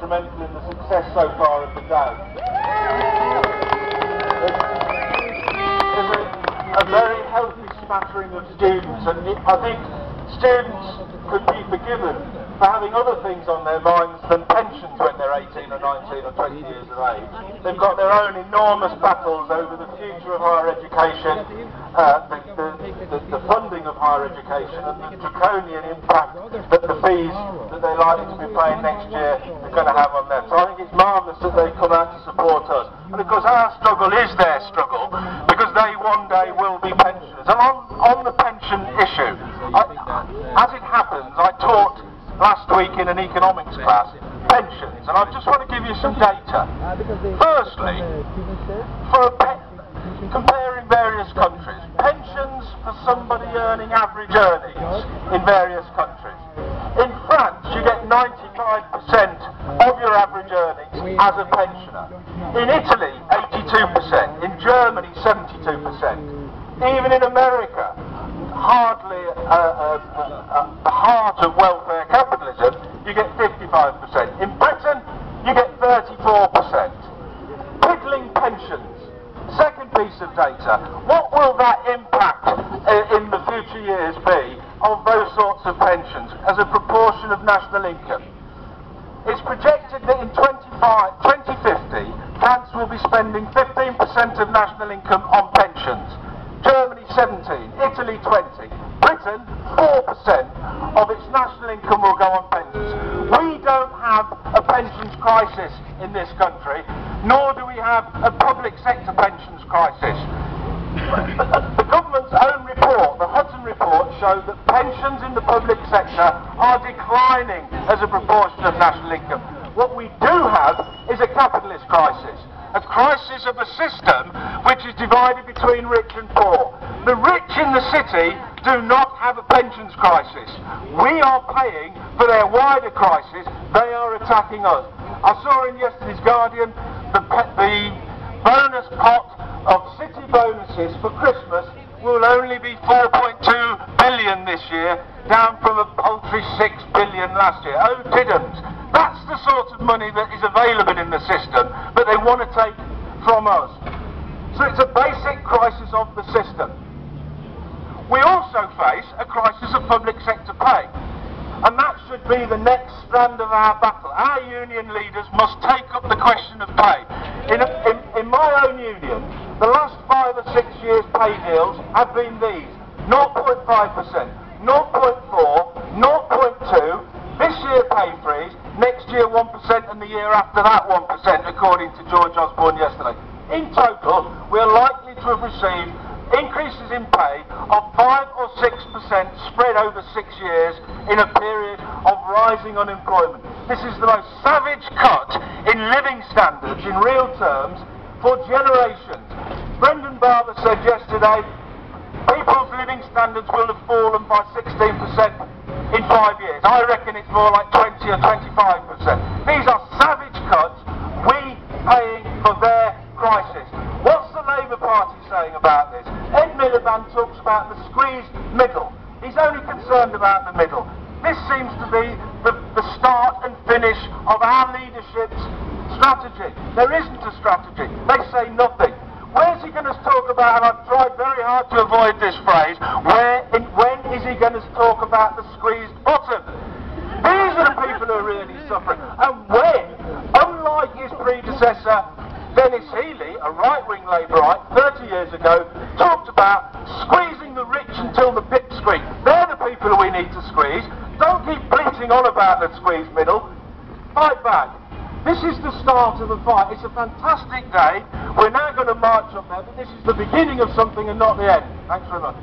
instrumental in the success so far of the day. There's a very healthy smattering of students, and I think students could be forgiven for having other things on their minds than pensions when they're 18 or 19 or 20 years of age. They've got their own enormous battles over the future of higher education, the funding of higher education, and the draconian impact that the fees that they're likely to be paying next year are going to have on them. So I think it's marvellous that they come out to support us. And of course our struggle is their struggle, because they one day will be pensioners. And on the pension issue, as it happens, I taught last week in an economics class pensions, and I just want to give you some data. Firstly, comparing various countries, pensions for somebody earning average earnings in various countries. In France, you get 95% of your average earnings as a pensioner. In Italy, 82%. In Germany, 72%. Even in America, hardly the heart of welfare capitalism, you get 55%. In Britain, you get 34%. Piddling pensions. Second piece of data. What will that impact in the future years be of those sorts of pensions as a proportion of national income? It's projected that in 2050, France will be spending 15% of national income on pensions. Germany 17, Italy 20, Britain 4% of its national income will go on pensions. We don't have a pensions crisis in this country, nor do we have a public sector pensions crisis. The government's own report, the Hudson report, showed that pensions in the public sector are declining as a proportion of national income. What we do have is a capitalist crisis. A crisis of a system which is divided between rich and poor. The rich in the city do not have a pensions crisis. We are paying for their wider crisis. They are attacking us. I saw in yesterday's Guardian the bonus pot of city bonuses for Christmas will only be 4.2 billion this year, down from a paltry 6 billion last year. Oh diddums. That's the sort of money that is available in the system, but they want to take from us. So it's a basic crisis of the system. We also face a crisis of public sector pay, and that should be the next strand of our battle. Our union leaders must take up the question of pay. In my own union, the last 5 or 6 years' pay deals have been these: 0.5%, 0.4, 0.2, this year pay freeze, next year 1%, and the year after that 1%, according to George Osborne yesterday. In total, we are likely to have received increases in pay of 5 or 6% spread over 6 years in a period of rising unemployment. This is the most savage cut in living standards in real terms for generations. Brendan Barber said yesterday, people's living standards will have fallen by 16% in 5 years. I reckon it's more like 20 or 25%. These are savage cuts, we paying for their crisis. What's the Labour Party saying about this? Ed Miliband talks about the squeezed middle. He's only concerned about the middle. This seems to be the start and finish of our leadership's strategy. There isn't a strategy. They say nothing. Where's he going to talk about, and I've tried very hard to avoid this phrase, when is he going to talk about the squeezed bottom? These are the people who are really suffering. And when, unlike his predecessor, Dennis Healey, a right-wing Labourite, 30 years ago, talked about squeezing the rich until the pip squeak. They're the people who we need to squeeze. Don't keep bleating on about the squeezed middle. Fight back. This is the start of the fight. It's a fantastic day. We're now going to march up there, but this is the beginning of something and not the end. Thanks very much.